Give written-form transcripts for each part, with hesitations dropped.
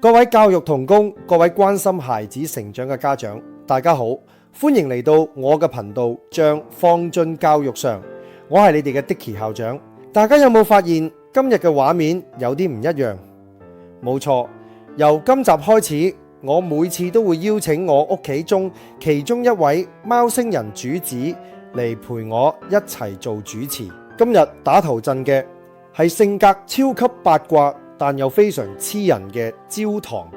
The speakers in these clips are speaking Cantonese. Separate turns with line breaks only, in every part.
各位教育同工，各位關心孩子成長嘅家長，大家好，歡迎嚟到我嘅頻道，將放進教育上。我係你哋嘅 Dicky 校長。大家有冇發現今日嘅畫面有啲唔一樣？冇錯，由今集開始，我每次都會邀請我屋企中其中一位貓星人主子嚟陪我一齊做主持。今日打頭陣嘅係性格超級八卦但又非常黐人嘅焦糖。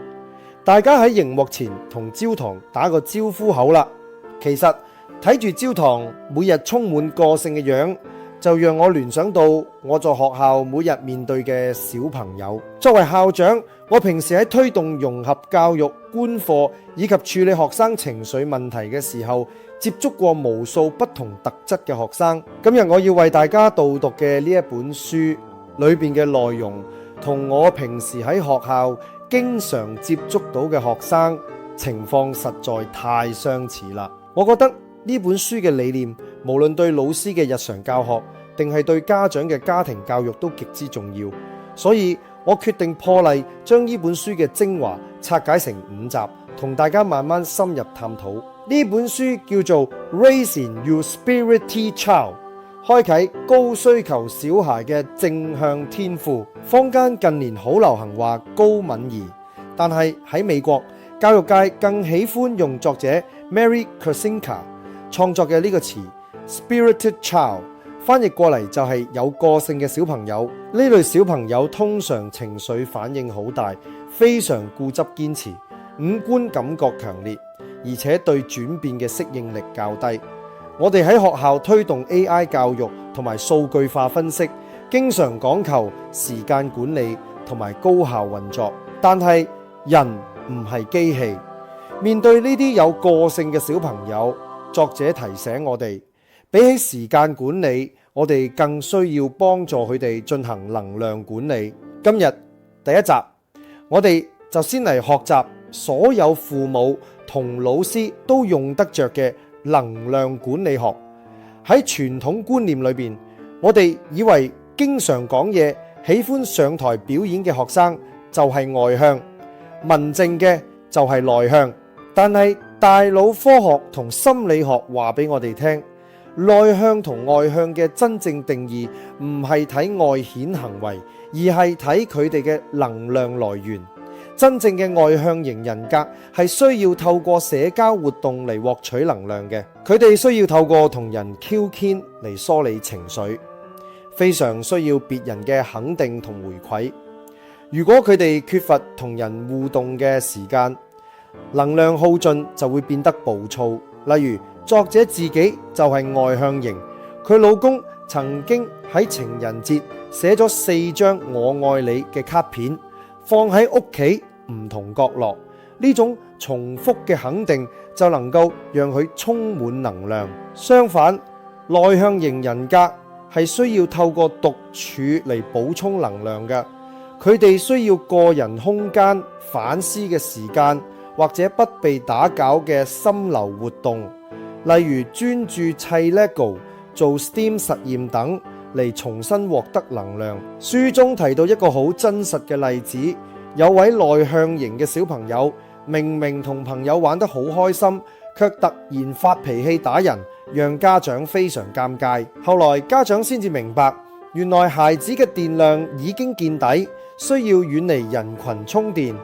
大家喺熒幕前同焦糖打個招呼好啦。其實睇住焦糖每日充滿個性嘅樣，就讓我聯想到我在學校每日面對嘅小朋友。作為校長，我平時喺推動融合教育、觀課以及處理學生情緒問題嘅時候，接觸過無數不同特質嘅學生。今日我要為大家導讀嘅呢一本書裏面嘅內容，同我平時喺學校經常接觸到嘅學生情況實在太相似啦。我覺得呢本書嘅理念，無論對老師嘅日常教學，定係對家長嘅家庭教育都極之重要。所以我決定破例將呢本書嘅精華拆解成5集，同大家慢慢深入探討。呢本書叫做 Raising Your Spirited Child， 開啟高需求小孩嘅正向天賦。坊間近年好流行話高敏兒，但係喺美國教育界更喜歡用作者 Mary Kasinka 創作嘅呢個詞 Spirited Child， 翻譯過嚟就係有個性嘅小朋友。呢類小朋友通常情緒反應好大，非常固執堅持，五官感覺強烈，而且對轉變嘅適應力較低。我哋喺學校推動 AI 教育同埋數據化分析，經常講求時間管理同埋高效運作。但係人唔係機器，面對呢啲有個性嘅小朋友，作者提醒我哋，比起時間管理，我哋更需要幫助佢哋進行能量管理。今日第一集，我哋就先嚟學習所有父母同老師都用得着嘅能量管理學。喺傳統觀念裏邊，我哋以為經常講嘢、喜歡上台表演嘅學生就係外向，文靜嘅就係內向。但係大腦科學同心理學話俾我哋聽，內向同外向嘅真正定義唔係睇外顯行為，而係睇佢哋嘅能量來源。真正嘅外向型人格係需要透過社交活動嚟獲取能量嘅，佢哋需要透過同人傾傾嚟梳理情緒，非常需要別人嘅肯定同回饋。如果佢哋缺乏同人互動嘅時間，能量耗盡就會變得暴躁。例如作者自己就係外向型，佢老公曾經喺情人節寫咗4張我愛你嘅卡片，放喺屋企唔同角落。呢種重複嘅肯定就能夠讓佢充滿能量。相反，內向型人格係需要透過獨處嚟補充能量嘅，佢哋需要個人空間、反思嘅時間，或者不被打攪嘅心流活動，例如專注砌 LEGO、做 STEAM 實驗等嚟重新獲得能量。書中提到一個好真實嘅例子，有位內向型嘅小朋友，明明同朋友玩得好開心，卻突然發脾氣打人，讓家長非常尷尬。後來家長先至明白，原來孩子嘅電量已經見底，需要遠離人群充電。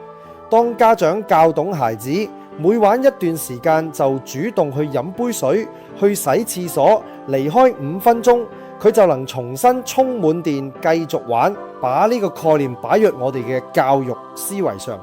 當家長教懂孩子，每玩一段時間就主動去飲杯水、去洗廁所，離開5分鐘，佢就能重新充滿電繼續玩。把呢個概念擺入我哋嘅教育思維上，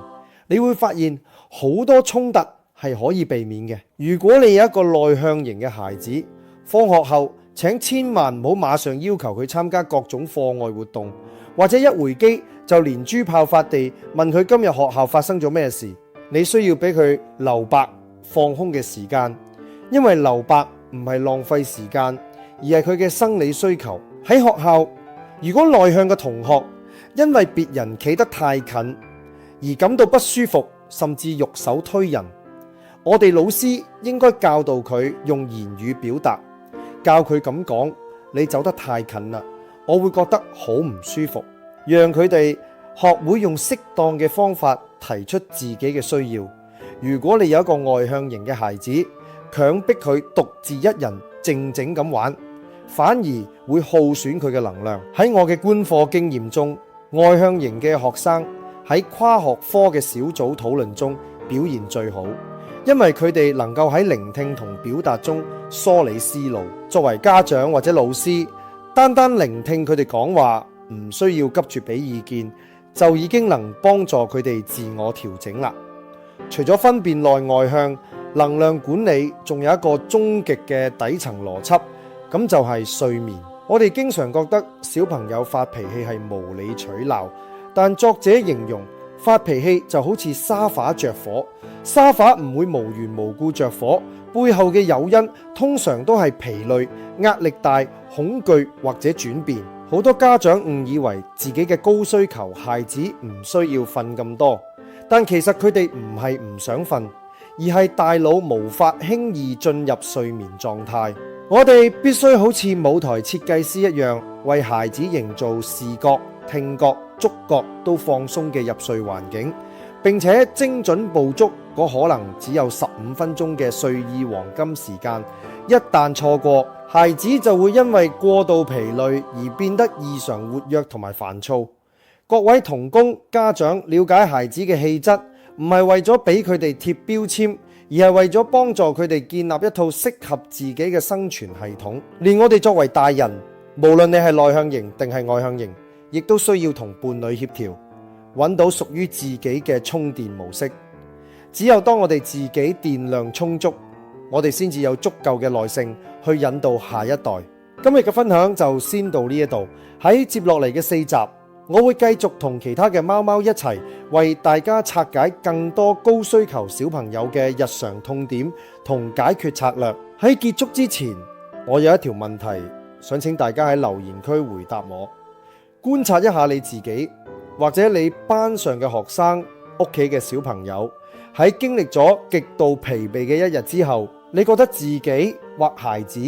你會發現好多衝突係可以避免嘅。如果你有一個內向型嘅孩子，放學後請千萬唔好馬上要求佢參加各種課外活動，或者一回機就連珠炮發地問佢今日學校發生咗咩事。你需要俾佢留白放空嘅時間，因為留白唔係浪費時間，而係佢嘅生理需求。喺學校，如果內向嘅同學因為別人企得太近而感到不舒服，甚至喐手推人，我哋老師應該教導佢用言語表達，教佢咁講：你走得太近啦，我會覺得好唔舒服。讓佢哋學會用適當嘅方法提出自己嘅需要。如果你有一個外向型嘅孩子，強迫佢獨自一人靜靜咁玩，反而會耗損佢嘅能量。喺我嘅觀課經驗中，外向型嘅學生喺跨學科嘅小組討論中表現最好，因為佢哋能夠喺聆聽同表達中梳理思路。作為家長或者老師，單單聆聽佢哋講話，唔需要急住俾意見，就已經能幫助佢哋自我調整啦。除咗分辨內外向，能量管理仲有一個終極嘅底層邏輯，咁就係睡眠。我哋經常覺得小朋友發脾氣係無理取鬧，但作者形容發脾氣就好似沙發着火，沙發唔會無緣無故着火，背後嘅誘因通常都係疲累、壓力大、恐懼或者轉變。好多家長誤以為自己嘅高需求孩子唔需要瞓咁多，但其實佢哋唔係唔想瞓，而係大腦無法輕易進入睡眠狀態。我哋必須好似舞台設計師一樣，為孩子營造視覺、聽覺、觸覺都放鬆嘅入睡環境，並且精準捕捉嗰可能只有15分鐘嘅睡意黃金時間。一旦錯過，孩子就會因為過度疲累而變得異常活躍同埋煩躁。各位同工家長了解孩子嘅氣質，唔係為咗俾佢哋貼標籤，而係為咗幫助佢哋建立一套適合自己嘅生存系統。連我哋作為大人，無論你係內向型定係外向型，亦都需要同伴侶協調，揾到屬於自己嘅充電模式。只有當我哋自己電量充足，我哋先至有足夠嘅耐性去引導下一代。今日嘅分享就先到呢一度，喺接落嚟嘅4集，我會繼續同其他嘅貓貓一齊為大家拆解更多高需求小朋友嘅日常痛點同解決策略。喺結束之前，我有一條問題想請大家喺留言區回答我。觀察一下你自己或者你班上嘅學生、屋企嘅小朋友，喺經歷咗極度疲憊嘅一日之後，你覺得自己或孩子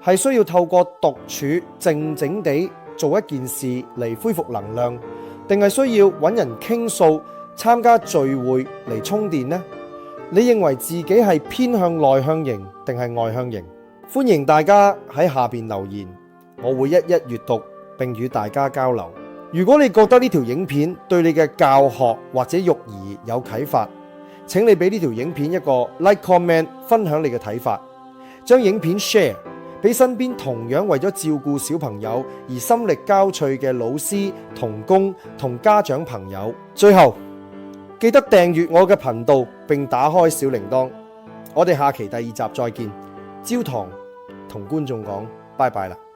係需要透過獨處靜靜地做一件事嚟恢復能量，定係需要揾人傾訴、參加聚會嚟充電呢？你認為自己係偏向內向型定係外向型？歡迎大家喺下邊留言，我會一一閱讀並與大家交流。如果你覺得呢條影片對你嘅教學或者育兒有啟發，請你俾呢條影片一個 like comment， 分享你嘅睇法，將影片 share俾身邊同樣為咗照顧小朋友而心力交瘁嘅老師、同工同家長朋友。最後記得訂閱我嘅頻道並打開小鈴鐺。我哋下期第2集再見。焦糖同觀眾講拜拜啦。